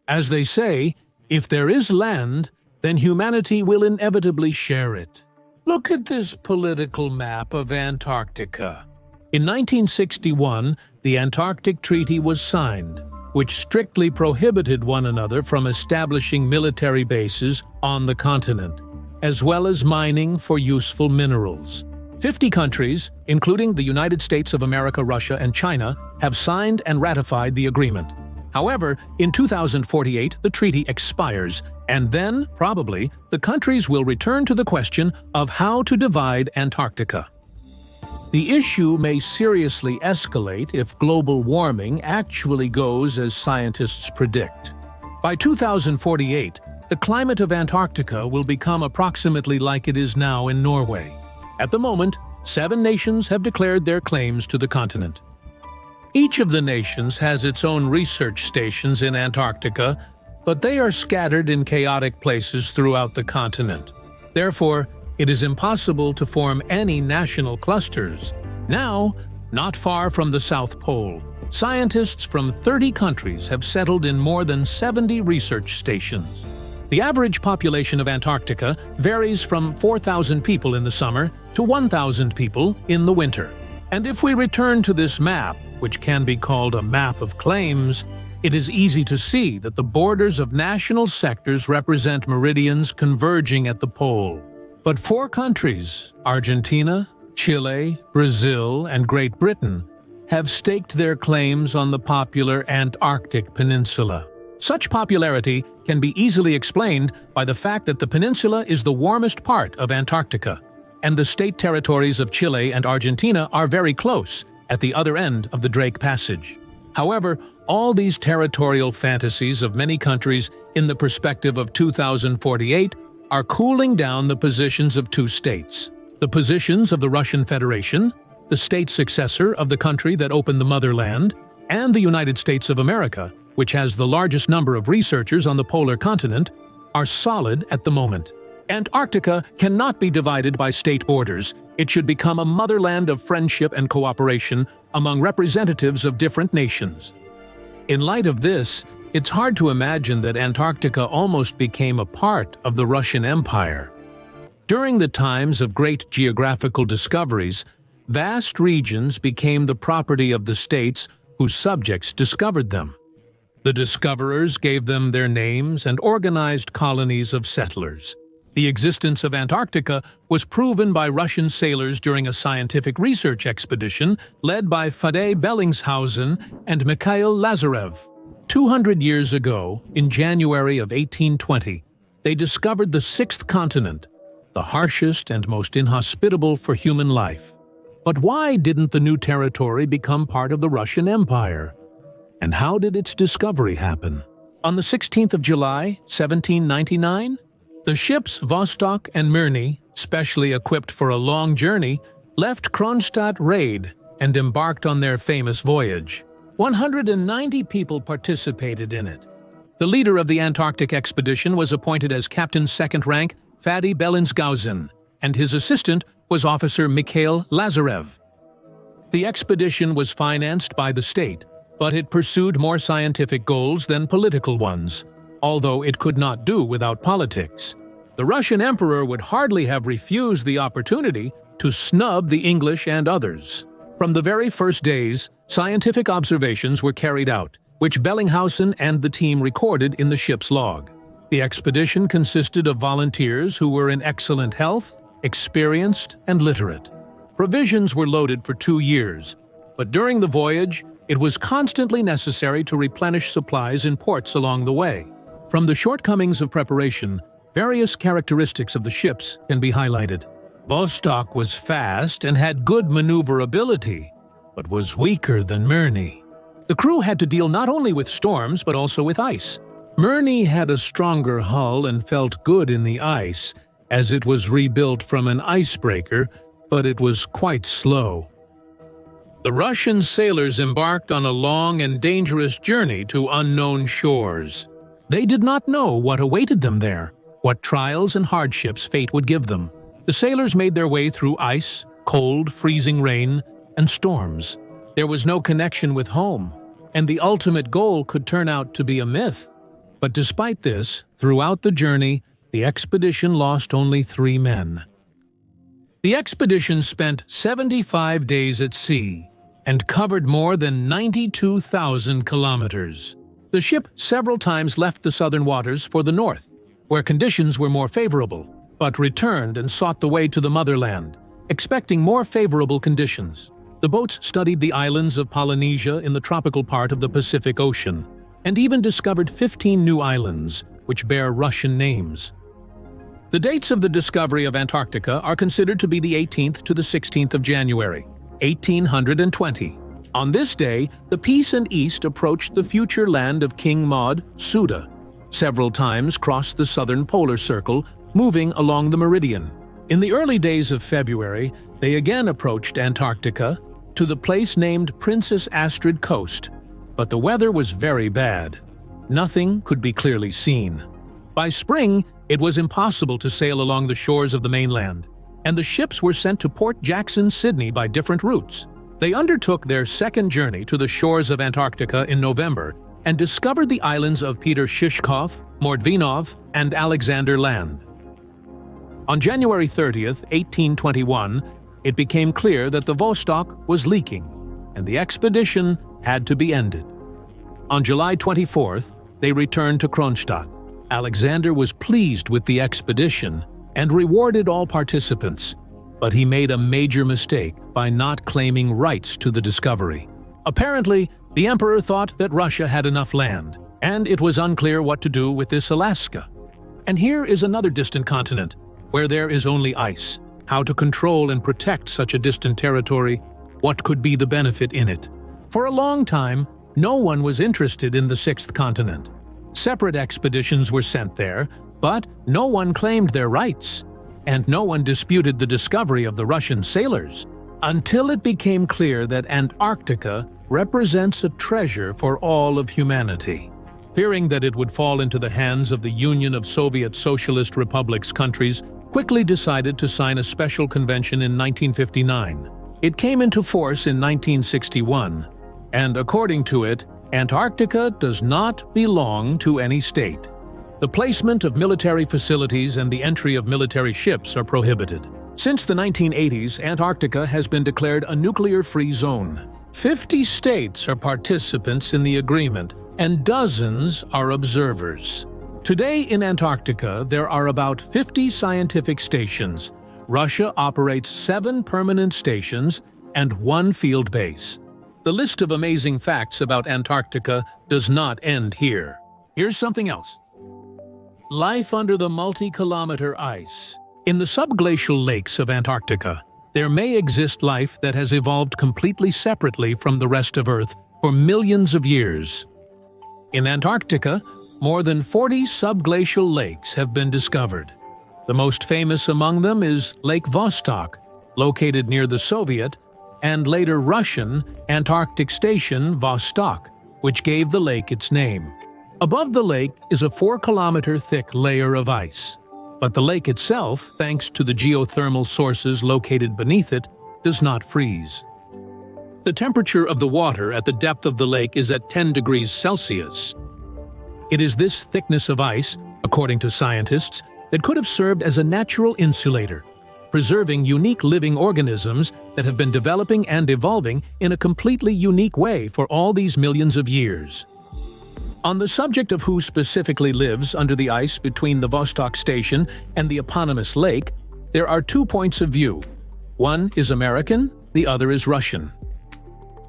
As they say, if there is land, then humanity will inevitably share it. Look at this political map of Antarctica. In 1961, the Antarctic Treaty was signed, which strictly prohibited one another from establishing military bases on the continent, as well as mining for useful minerals. 50 countries, including the United States of America, Russia, and China, have signed and ratified the agreement. However, in 2048, the treaty expires, and then, probably, the countries will return to the question of how to divide Antarctica. The issue may seriously escalate if global warming actually goes as scientists predict. By 2048, the climate of Antarctica will become approximately like it is now in Norway. At the moment, 7 nations have declared their claims to the continent. Each of the nations has its own research stations in Antarctica, but they are scattered in chaotic places throughout the continent. Therefore, it is impossible to form any national clusters. Now, not far from the South Pole, scientists from 30 countries have settled in more than 70 research stations. The average population of Antarctica varies from 4,000 people in the summer to 1,000 people in the winter. And if we return to this map, which can be called a map of claims, it is easy to see that the borders of national sectors represent meridians converging at the pole. But 4 countries, Argentina, Chile, Brazil, and Great Britain, have staked their claims on the popular Antarctic Peninsula. Such popularity can be easily explained by the fact that the peninsula is the warmest part of Antarctica, and the state territories of Chile and Argentina are very close, at the other end of the Drake Passage. However, all these territorial fantasies of many countries in the perspective of 2048 are cooling down the positions of 2 states. The positions of the Russian Federation, the state successor of the country that opened the motherland, and the United States of America, which has the largest number of researchers on the polar continent, are solid at the moment. Antarctica cannot be divided by state borders. It should become a motherland of friendship and cooperation among representatives of different nations. In light of this, it's hard to imagine that Antarctica almost became a part of the Russian Empire. During the times of great geographical discoveries, vast regions became the property of the states whose subjects discovered them. The discoverers gave them their names and organized colonies of settlers. The existence of Antarctica was proven by Russian sailors during a scientific research expedition led by Fadej Bellingshausen and Mikhail Lazarev. 200 years ago, in January of 1820, they discovered the 6th continent, the harshest and most inhospitable for human life. But why didn't the new territory become part of the Russian Empire? And how did its discovery happen? On the 16th of July, 1799, the ships Vostok and Mirny, specially equipped for a long journey, left Kronstadt Raid and embarked on their famous voyage. 190 people participated in it. The leader of the Antarctic expedition was appointed as Captain Second Rank Fadej Bellingshausen, and his assistant was Officer Mikhail Lazarev. The expedition was financed by the state, but it pursued more scientific goals than political ones, although it could not do without politics. The Russian emperor would hardly have refused the opportunity to snub the English and others. From the very first days, scientific observations were carried out, which Bellinghausen and the team recorded in the ship's log. The expedition consisted of volunteers who were in excellent health, experienced, and literate. Provisions were loaded for 2 years, but during the voyage, it was constantly necessary to replenish supplies in ports along the way. From the shortcomings of preparation, various characteristics of the ships can be highlighted. Vostok was fast and had good maneuverability, but was weaker than Mirny. The crew had to deal not only with storms but also with ice. Mirny had a stronger hull and felt good in the ice, as it was rebuilt from an icebreaker, but it was quite slow. The Russian sailors embarked on a long and dangerous journey to unknown shores. They did not know what awaited them there, what trials and hardships fate would give them. The sailors made their way through ice, cold, freezing rain, and storms. There was no connection with home, and the ultimate goal could turn out to be a myth. But despite this, throughout the journey, the expedition lost only 3 men. The expedition spent 75 days at sea and covered more than 92,000 kilometers. The ship several times left the southern waters for the north, where conditions were more favorable, but returned and sought the way to the motherland, expecting more favorable conditions. The boats studied the islands of Polynesia in the tropical part of the Pacific Ocean, and even discovered 15 new islands, which bear Russian names. The dates of the discovery of Antarctica are considered to be the 18th to the 16th of January, 1820. On this day, the Peace and East approached the future land of King Maud, Suda, several times crossed the southern polar circle, moving along the meridian. In the early days of February, they again approached Antarctica to the place named Princess Asteroid Coast, but the weather was very bad. Nothing could be clearly seen. By spring, it was impossible to sail along the shores of the mainland, and the ships were sent to Port Jackson, Sydney by different routes. They undertook their second journey to the shores of Antarctica in November and discovered the islands of Peter Shishkov, Mordvinov, and Alexander Land. On January 30th, 1821, it became clear that the Vostok was leaking, and the expedition had to be ended. On July 24th, they returned to Kronstadt. Alexander was pleased with the expedition and rewarded all participants, but he made a major mistake by not claiming rights to the discovery. Apparently, the emperor thought that Russia had enough land, and it was unclear what to do with this Alaska. And here is another distant continent, where there is only ice. How to control and protect such a distant territory? What could be the benefit in it? For a long time, no one was interested in the sixth continent. Separate expeditions were sent there, but no one claimed their rights, and no one disputed the discovery of the Russian sailors, until it became clear that Antarctica represents a treasure for all of humanity. Fearing that it would fall into the hands of the Union of Soviet Socialist Republics countries, quickly decided to sign a special convention in 1959. It came into force in 1961, and according to it, Antarctica does not belong to any state. The placement of military facilities and the entry of military ships are prohibited. Since the 1980s, Antarctica has been declared a nuclear-free zone. 50 states are participants in the agreement, and dozens are observers. Today in Antarctica, there are about 50 scientific stations. Russia operates 7 permanent stations and 1 field base. The list of amazing facts about Antarctica does not end here. Here's something else. Life under the multi-kilometer ice. In the subglacial lakes of Antarctica, there may exist life that has evolved completely separately from the rest of Earth for millions of years. In Antarctica, more than 40 subglacial lakes have been discovered. The most famous among them is Lake Vostok, located near the Soviet and later Russian Antarctic station Vostok, which gave the lake its name. Above the lake is a 4-kilometer thick layer of ice, but the lake itself, thanks to the geothermal sources located beneath it, does not freeze. The temperature of the water at the depth of the lake is at 10 degrees Celsius. It is this thickness of ice, according to scientists, that could have served as a natural insulator, preserving unique living organisms that have been developing and evolving in a completely unique way for all these millions of years. On the subject of who specifically lives under the ice between the Vostok station and the eponymous lake, there are 2 points of view. One is American, the other is Russian.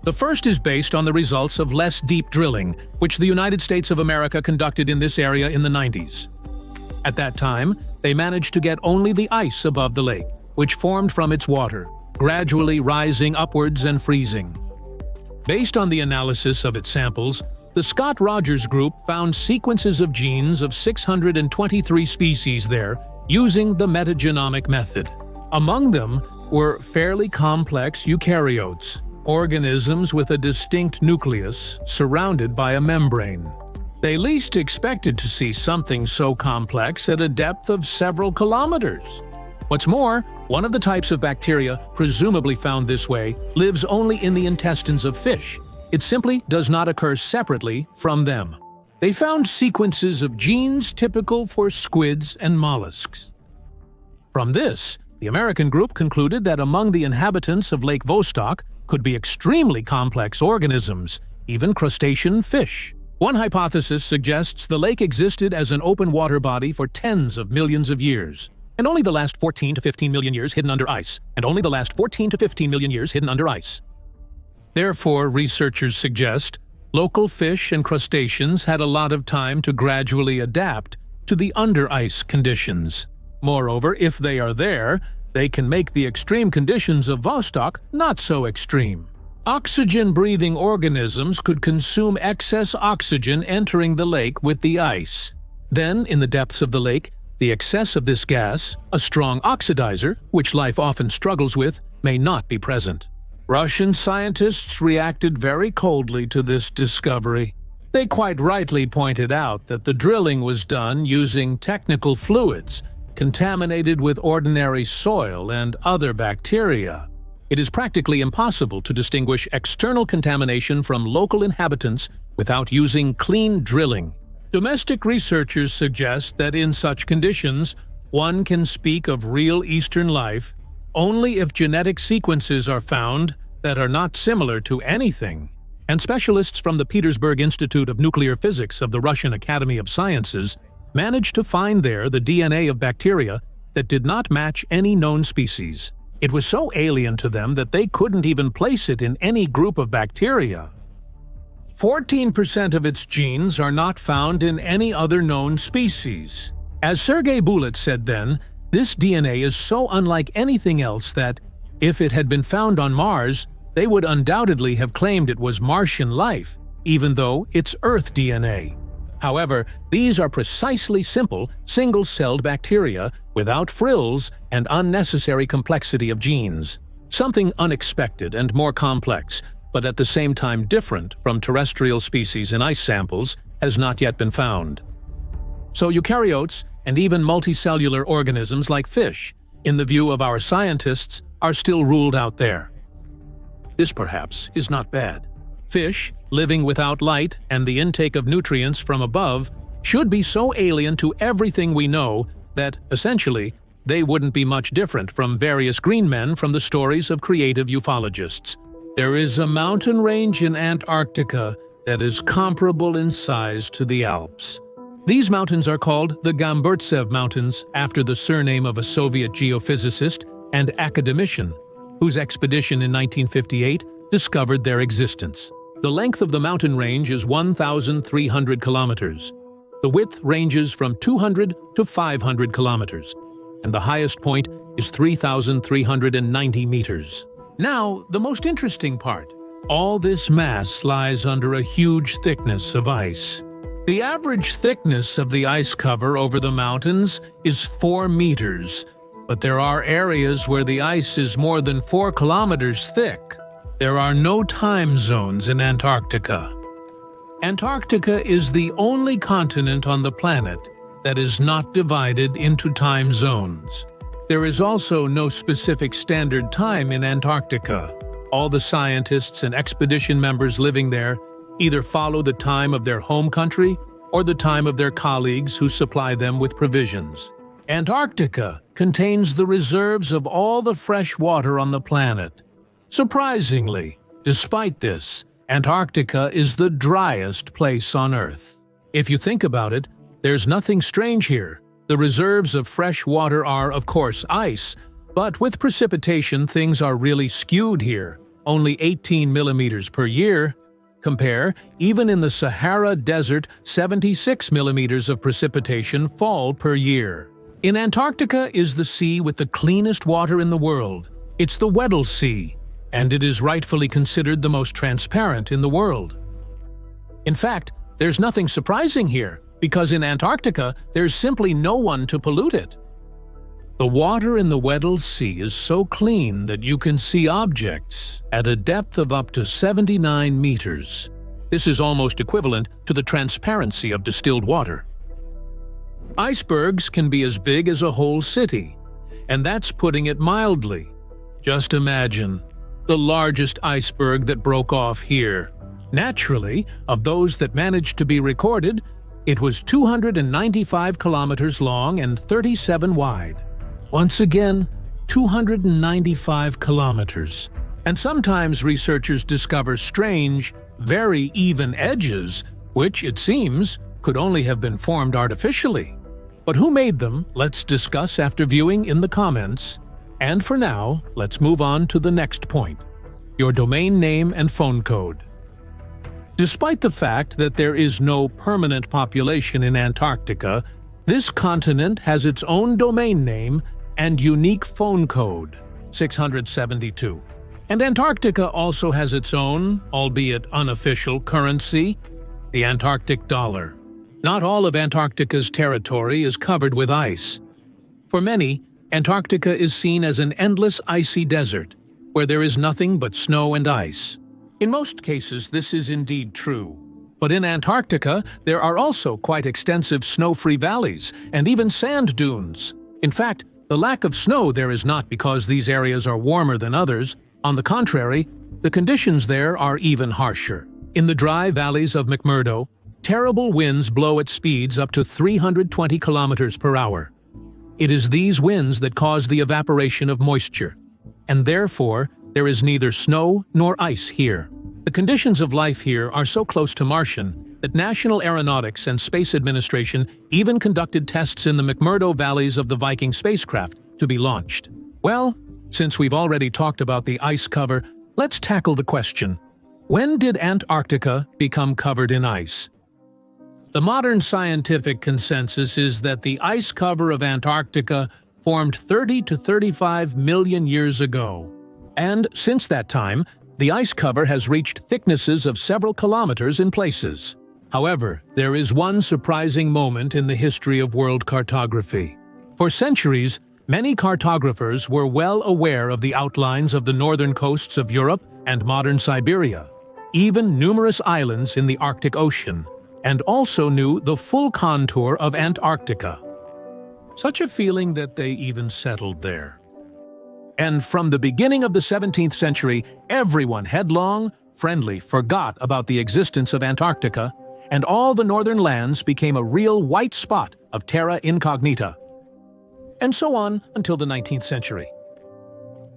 The first is based on the results of less deep drilling, which the United States of America conducted in this area in the 90s. At that time, they managed to get only the ice above the lake, which formed from its water, gradually rising upwards and freezing. Based on the analysis of its samples, the Scott Rogers Group found sequences of genes of 623 species there using the metagenomic method. Among them were fairly complex eukaryotes, organisms with a distinct nucleus surrounded by a membrane. They least expected to see something so complex at a depth of several kilometers. What's more, one of the types of bacteria, presumably found this way, lives only in the intestines of fish. It simply does not occur separately from them. They found sequences of genes typical for squids and mollusks. From this, the American group concluded that among the inhabitants of Lake Vostok could be extremely complex organisms, even crustacean fish. One hypothesis suggests the lake existed as an open water body for tens of millions of years, and only the last 14 to 15 million years hidden under ice, Therefore, researchers suggest local fish and crustaceans had a lot of time to gradually adapt to the under-ice conditions. Moreover, if they are there, they can make the extreme conditions of Vostok not so extreme. Oxygen-breathing organisms could consume excess oxygen entering the lake with the ice. Then, in the depths of the lake, the excess of this gas, a strong oxidizer, which life often struggles with, may not be present. Russian scientists reacted very coldly to this discovery. They quite rightly pointed out that the drilling was done using technical fluids, contaminated with ordinary soil and other bacteria. It is practically impossible to distinguish external contamination from local inhabitants without using clean drilling. Domestic researchers suggest that in such conditions, one can speak of real Eastern life only if genetic sequences are found that are not similar to anything. And specialists from the Petersburg Institute of Nuclear Physics of the Russian Academy of Sciences managed to find there the DNA of bacteria that did not match any known species. It was so alien to them that they couldn't even place it in any group of bacteria. 14% of its genes are not found in any other known species. As Sergei Bulat said then, this DNA is so unlike anything else that, if it had been found on Mars, they would undoubtedly have claimed it was Martian life, even though it's Earth DNA. However, these are precisely simple, single-celled bacteria without frills and unnecessary complexity of genes. Something unexpected and more complex, but at the same time different from terrestrial species in ice samples, has not yet been found. So eukaryotes and even multicellular organisms like fish, in the view of our scientists, are still ruled out there. This, perhaps, is not bad. Fish, living without light and the intake of nutrients from above, should be so alien to everything we know that, essentially, they wouldn't be much different from various green men from the stories of creative ufologists. There is a mountain range in Antarctica that is comparable in size to the Alps. These mountains are called the Gamburtsev Mountains after the surname of a Soviet geophysicist and academician whose expedition in 1958 discovered their existence. The length of the mountain range is 1,300 kilometers. The width ranges from 200 to 500 kilometers, and the highest point is 3,390 meters. Now, the most interesting part. All this mass lies under a huge thickness of ice. The average thickness of the ice cover over the mountains is 4 meters, but there are areas where the ice is more than 4 kilometers thick. There are no time zones in Antarctica. Antarctica is the only continent on the planet that is not divided into time zones. There is also no specific standard time in Antarctica. All the scientists and expedition members living there either follow the time of their home country or the time of their colleagues who supply them with provisions. Antarctica contains the reserves of all the fresh water on the planet. Surprisingly, despite this, Antarctica is the driest place on Earth. If you think about it, there's nothing strange here. The reserves of fresh water are, of course, ice, but with precipitation things are really skewed here, only 18 millimeters per year. Compare, even in the Sahara Desert, 76 millimeters of precipitation fall per year. In Antarctica is the sea with the cleanest water in the world. It's the Weddell Sea, and it is rightfully considered the most transparent in the world. In fact, there's nothing surprising here, because in Antarctica there's simply no one to pollute it. The water in the Weddell Sea is so clean that you can see objects at a depth of up to 79 meters. This is almost equivalent to the transparency of distilled water. Icebergs can be as big as a whole city, and that's putting it mildly. Just imagine the largest iceberg that broke off here. Naturally, of those that managed to be recorded, it was 295 kilometers long and 37 wide. Once again, 295 kilometers. And sometimes researchers discover strange, very even edges, which, it seems, could only have been formed artificially. But who made them, let's discuss after viewing in the comments. And for now, let's move on to the next point: your domain name and phone code. Despite the fact that there is no permanent population in Antarctica, this continent has its own domain name and unique phone code, 672. And Antarctica also has its own, albeit unofficial, currency, the Antarctic dollar. Not all of Antarctica's territory is covered with ice. For many, Antarctica is seen as an endless icy desert, where there is nothing but snow and ice. In most cases, this is indeed true. But in Antarctica, there are also quite extensive snow-free valleys and even sand dunes. In fact, the lack of snow there is not because these areas are warmer than others. On the contrary, the conditions there are even harsher. In the dry valleys of McMurdo, terrible winds blow at speeds up to 320 kilometers per hour. It is these winds that cause the evaporation of moisture, and therefore there is neither snow nor ice here. The conditions of life here are so close to Martian that National Aeronautics and Space Administration even conducted tests in the McMurdo valleys of the Viking spacecraft to be launched. Well, since we've already talked about the ice cover, let's tackle the question: when did Antarctica become covered in ice? The modern scientific consensus is that the ice cover of Antarctica formed 30 to 35 million years ago. And since that time, the ice cover has reached thicknesses of several kilometers in places. However, there is one surprising moment in the history of world cartography. For centuries, many cartographers were well aware of the outlines of the northern coasts of Europe and modern Siberia, even numerous islands in the Arctic Ocean, and also knew the full contour of Antarctica. Such a feeling that they even settled there. And from the beginning of the 17th century, everyone headlong, friendly, forgot about the existence of Antarctica, and all the northern lands became a real white spot of terra incognita. And so on until the 19th century.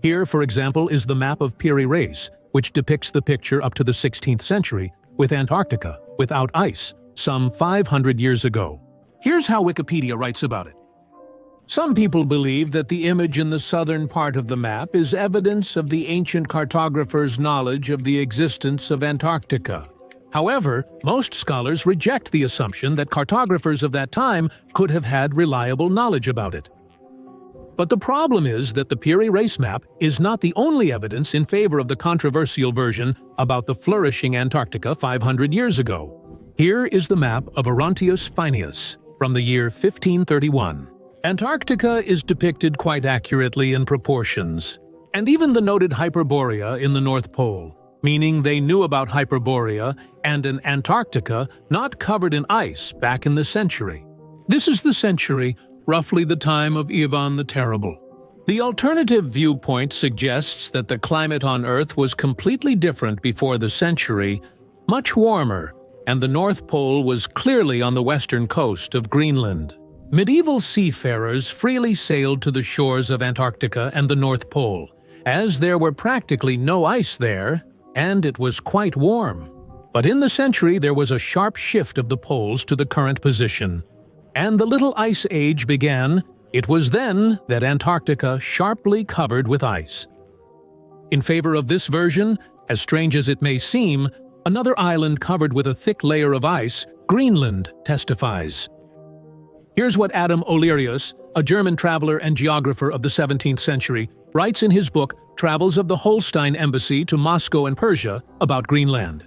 Here, for example, is the map of Piri Reis, which depicts the picture up to the 16th century, with Antarctica, without ice, some 500 years ago. Here's how Wikipedia writes about it. Some people believe that the image in the southern part of the map is evidence of the ancient cartographers' knowledge of the existence of Antarctica. However, most scholars reject the assumption that cartographers of that time could have had reliable knowledge about it. But the problem is that the Piri Reis map is not the only evidence in favor of the controversial version about the flourishing Antarctica 500 years ago. Here is the map of Orontius Phineus from the year 1531. Antarctica is depicted quite accurately in proportions, and even the noted Hyperborea in the North Pole, meaning they knew about Hyperborea and an Antarctica not covered in ice back in the century. This is the century, roughly the time of Ivan the Terrible. The alternative viewpoint suggests that the climate on Earth was completely different before the century, much warmer, and the North Pole was clearly on the western coast of Greenland. Medieval seafarers freely sailed to the shores of Antarctica and the North Pole, as there were practically no ice there, and it was quite warm. But in the century there was a sharp shift of the poles to the current position, and the Little Ice Age began. It was then that Antarctica sharply covered with ice. In favor of this version, as strange as it may seem, another island covered with a thick layer of ice, Greenland, testifies. Here's what Adam Olerius, a German traveler and geographer of the 17th century, writes in his book Travels of the Holstein Embassy to Moscow and Persia about Greenland.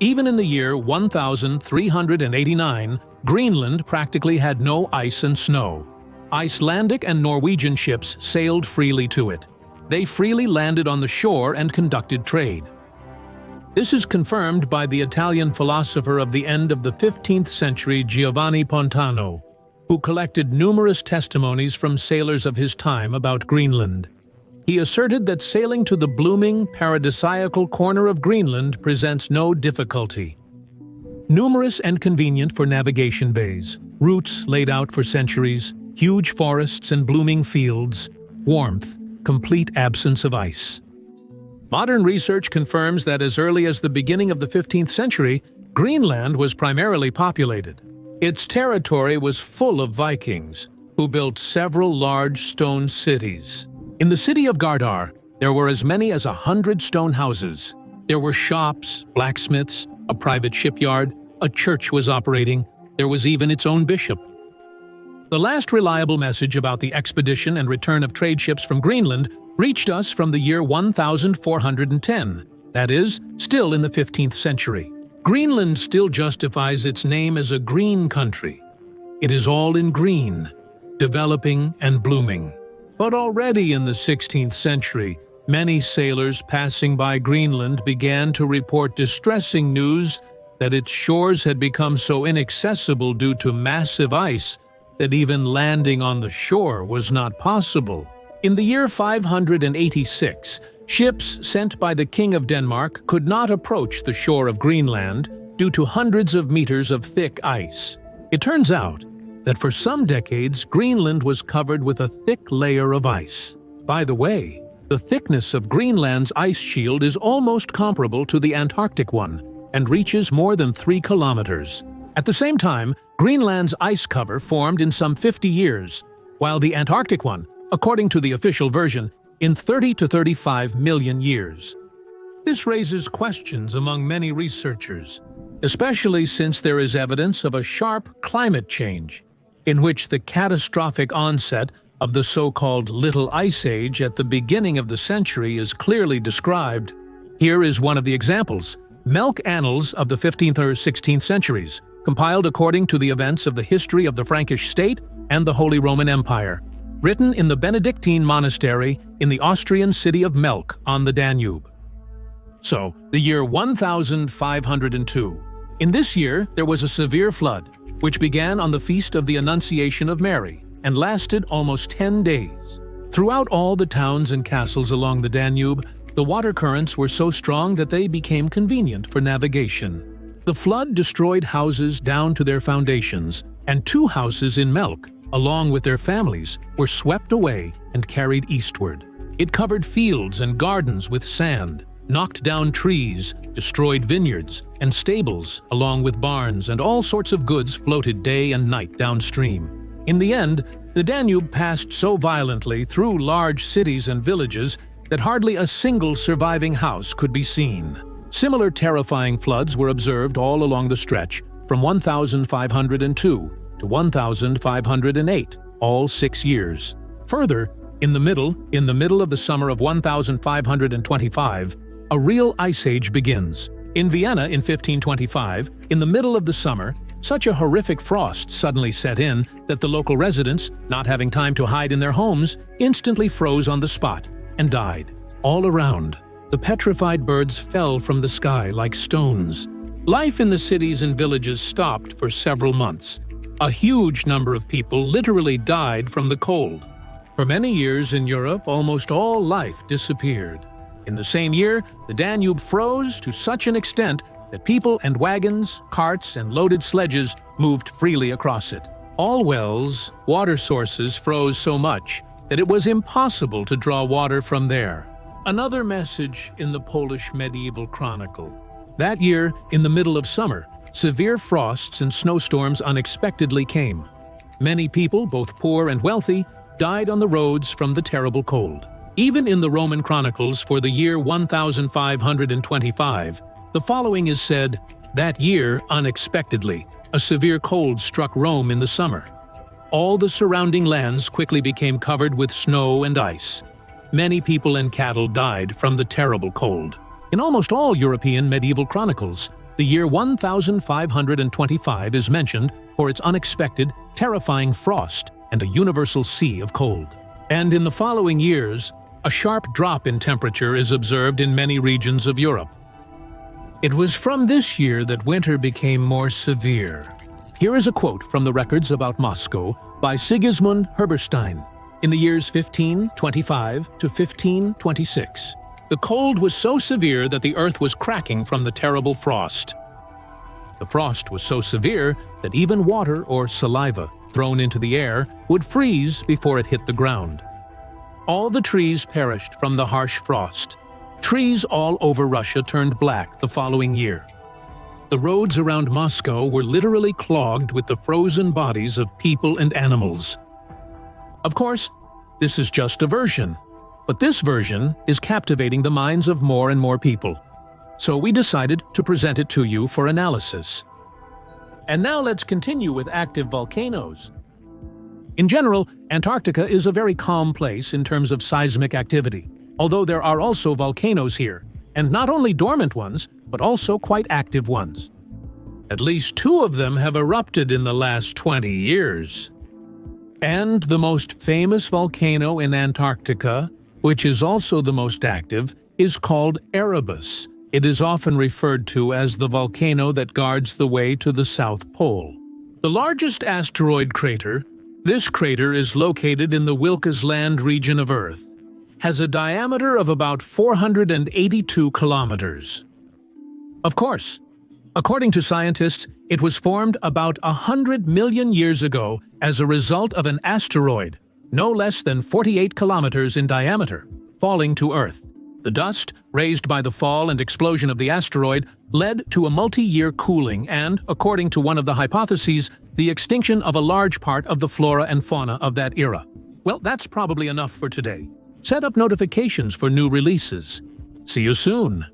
Even in the year 1389, Greenland practically had no ice and snow. Icelandic and Norwegian ships sailed freely to it. They freely landed on the shore and conducted trade. This is confirmed by the Italian philosopher of the end of the 15th century Giovanni Pontano, who collected numerous testimonies from sailors of his time about Greenland. he asserted that sailing to the blooming, paradisiacal corner of Greenland presents no difficulty. Numerous and convenient for navigation bays, routes laid out for centuries, huge forests and blooming fields, warmth, complete absence of ice. Modern research confirms that as early as the beginning of the 15th century, Greenland was primarily populated. Its territory was full of Vikings, who built several large stone cities. In the city of Gardar, there were as many as 100 stone houses. There were shops, blacksmiths, a private shipyard, a church was operating, there was even its own bishop. The last reliable message about the expedition and return of trade ships from Greenland reached us from the year 1410, that is, still in the 15th century. Greenland still justifies its name as a green country. It is all in green, developing and blooming. But already in the 16th century, many sailors passing by Greenland began to report distressing news that its shores had become so inaccessible due to massive ice that even landing on the shore was not possible. In the year 586, ships sent by the King of Denmark could not approach the shore of Greenland due to hundreds of meters of thick ice. It turns out that for some decades, Greenland was covered with a thick layer of ice. By the way, the thickness of Greenland's ice shield is almost comparable to the Antarctic one and reaches more than 3 kilometers. At the same time, Greenland's ice cover formed in some 50 years, while the Antarctic one, according to the official version, in 30 to 35 million years. This raises questions among many researchers, especially since there is evidence of a sharp climate change, in which the catastrophic onset of the so-called Little Ice Age at the beginning of the century is clearly described. Here is one of the examples: Melk Annals of the 15th or 16th centuries, compiled according to the events of the history of the Frankish state and the Holy Roman Empire, written in the Benedictine monastery in the Austrian city of Melk on the Danube. So, the year 1502. In this year, there was a severe flood, which began on the feast of the Annunciation of Mary and lasted almost 10 days. Throughout all the towns and castles along the Danube, the water currents were so strong that they became convenient for navigation. The flood destroyed houses down to their foundations, and 2 houses in Melk, along with their families, were swept away and carried eastward. It covered fields and gardens with sand, knocked down trees, destroyed vineyards and stables, along with barns, and all sorts of goods floated day and night downstream. In the end, the Danube passed so violently through large cities and villages that hardly a single surviving house could be seen. Similar terrifying floods were observed all along the stretch from 1502 to 1508, all 6 years. Further, in the middle of the summer of 1525, a real ice age begins. In Vienna in 1525, in the middle of the summer, such a horrific frost suddenly set in that the local residents, not having time to hide in their homes, instantly froze on the spot and died. All around, the petrified birds fell from the sky like stones. Life in the cities and villages stopped for several months. A huge number of people literally died from the cold. For many years in Europe, almost all life disappeared. In the same year, the Danube froze to such an extent that people and wagons, carts, and loaded sledges moved freely across it. All wells, water sources froze so much that it was impossible to draw water from there. Another message in the Polish medieval chronicle. That year, in the middle of summer, severe frosts and snowstorms unexpectedly came. Many people, both poor and wealthy, died on the roads from the terrible cold. Even in the Roman chronicles for the year 1525, the following is said: that year, unexpectedly, a severe cold struck Rome in the summer. All the surrounding lands quickly became covered with snow and ice. Many people and cattle died from the terrible cold. In almost all European medieval chronicles, the year 1525 is mentioned for its unexpected, terrifying frost and a universal sea of cold. And in the following years, a sharp drop in temperature is observed in many regions of Europe. It was from this year that winter became more severe. Here is a quote from the records about Moscow by Sigismund Herberstein. in the years 1525 to 1526. The cold was so severe that the Earth was cracking from the terrible frost. The frost was so severe that even water or saliva thrown into the air would freeze before it hit the ground. All the trees perished from the harsh frost. Trees all over Russia turned black the following year. The roads around Moscow were literally clogged with the frozen bodies of people and animals. Of course, this is just a version, but this version is captivating the minds of more and more people. So we decided to present it to you for analysis. And now let's continue with active volcanoes. In general, Antarctica is a very calm place in terms of seismic activity, although there are also volcanoes here, and not only dormant ones, but also quite active ones. At least 2 of them have erupted in the last 20 years. And the most famous volcano in Antarctica, which is also the most active, is called Erebus. It is often referred to as the volcano that guards the way to the South Pole. The largest asteroid crater, this crater is located in the Wilkes Land region of Earth, has a diameter of about 482 kilometers. Of course, according to scientists, it was formed about 100 million years ago as a result of an asteroid, no less than 48 kilometers in diameter, falling to Earth. The dust, raised by the fall and explosion of the asteroid, led to a multi-year cooling and, according to one of the hypotheses, the extinction of a large part of the flora and fauna of that era. Well, that's probably enough for today. Set up notifications for new releases. See you soon!